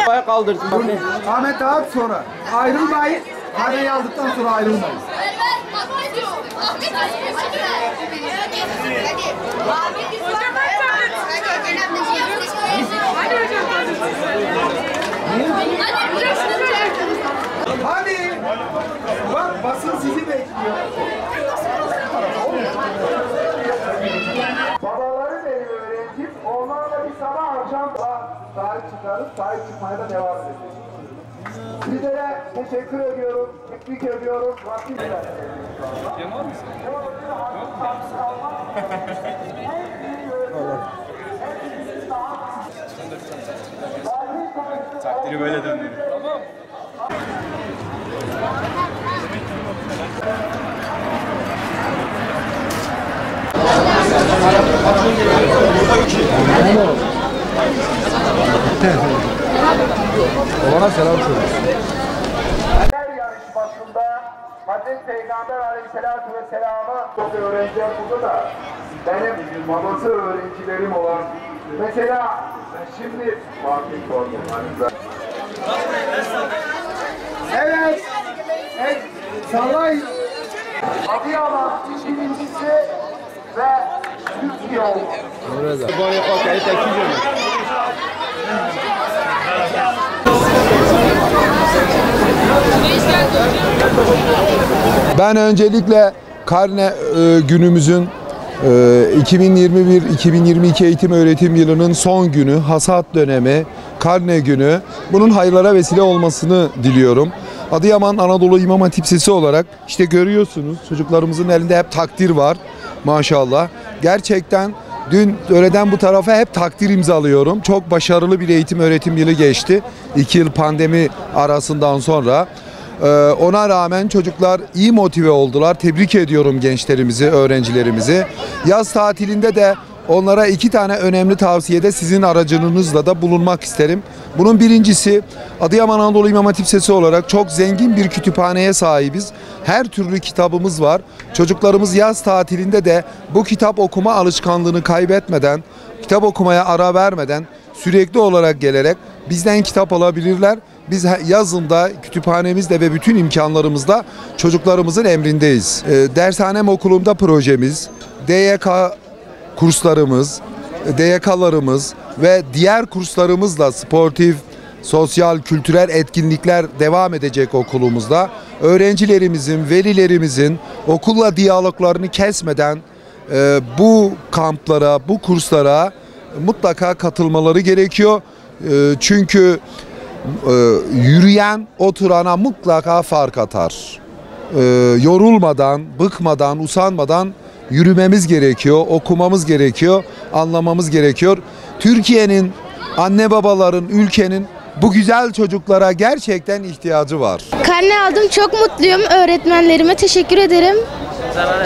Ayağa kaldırsın. Ahmet Ağat sonra. Ayrılmayın. Karneyi aldıktan sonra ayrılmayın. Hadi. Bak basın sizi bekliyor. Babaları benim öğrencim. Onlarla bir sabah akşam sahip çıkarız. Sahip çıkmaya da devam edeceğiz. Sizlere teşekkür ediyorum. Tebrik ediyorum. Rabbim Takdiri böyle döndürür. Tamam. Ona selam söyle. Her yarışmasında Hazreti Peygamber Aleyhisselatü Vesselam'ı çok öğrenciler burada da benim babası öğrencilerim olan mesela şimdi evet sallayın Adıyaman birincisi ve Türkiye oldu. Ben öncelikle karne günümüzün 2021-2022 eğitim öğretim yılının son günü, hasat dönemi, karne günü, bunun hayırlara vesile olmasını diliyorum. Adıyaman Anadolu İmam Hatip Lisesi olarak işte görüyorsunuz çocuklarımızın elinde hep takdir var maşallah. Gerçekten dün öğleden bu tarafa hep takdir imzalıyorum. Çok başarılı bir eğitim öğretim yılı geçti. 2 yıl pandemi arasından sonra. Ona rağmen çocuklar iyi motive oldular. Tebrik ediyorum gençlerimizi, öğrencilerimizi. Yaz tatilinde de onlara 2 tane önemli tavsiyede sizin aracınızla da bulunmak isterim. Bunun birincisi Adıyaman Anadolu İmam Hatip Lisesi olarak çok zengin bir kütüphaneye sahibiz. Her türlü kitabımız var. Çocuklarımız yaz tatilinde de bu kitap okuma alışkanlığını kaybetmeden, kitap okumaya ara vermeden sürekli olarak gelerek bizden kitap alabilirler. Biz yazında kütüphanemizde ve bütün imkanlarımızda çocuklarımızın emrindeyiz. Dershanem okulumda projemiz, DYK kurslarımız, DYK'larımız ve diğer kurslarımızla sportif, sosyal, kültürel etkinlikler devam edecek okulumuzda. Öğrencilerimizin, velilerimizin okulla diyaloglarını kesmeden bu kamplara, bu kurslara mutlaka katılmaları gerekiyor. Çünkü yürüyen oturana mutlaka fark atar. Yorulmadan, bıkmadan, usanmadan yürümemiz gerekiyor, okumamız gerekiyor, anlamamız gerekiyor. Türkiye'nin, anne babaların, ülkenin bu güzel çocuklara gerçekten ihtiyacı var. Karne aldım, çok mutluyum. Öğretmenlerime teşekkür ederim.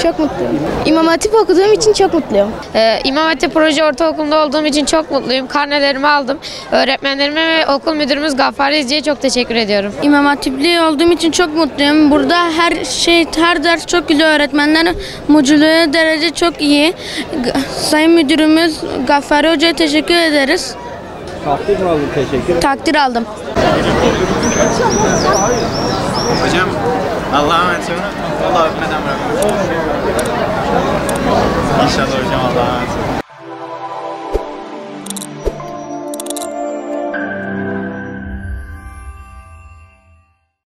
Çok mutluyum. İmam Hatip okuduğum için çok mutluyum. İmam Hatip Proje Ortaokulu'nda olduğum için çok mutluyum. Karnelerimi aldım. Öğretmenlerime ve okul müdürümüz Gaffar İzci'ye çok teşekkür ediyorum. İmam Hatipli olduğum için çok mutluyum. Burada her ders çok güzel. Öğretmenler mucizeli derece çok iyi. Sayın müdürümüz Gaffar Hoca'ya teşekkür ederiz. Takdir mi aldın? Teşekkür. Takdir aldım. Hocam Allah'a emanet olun. Allah öpmeden bırakın. İnşallah hocam Allah'a emanet olun.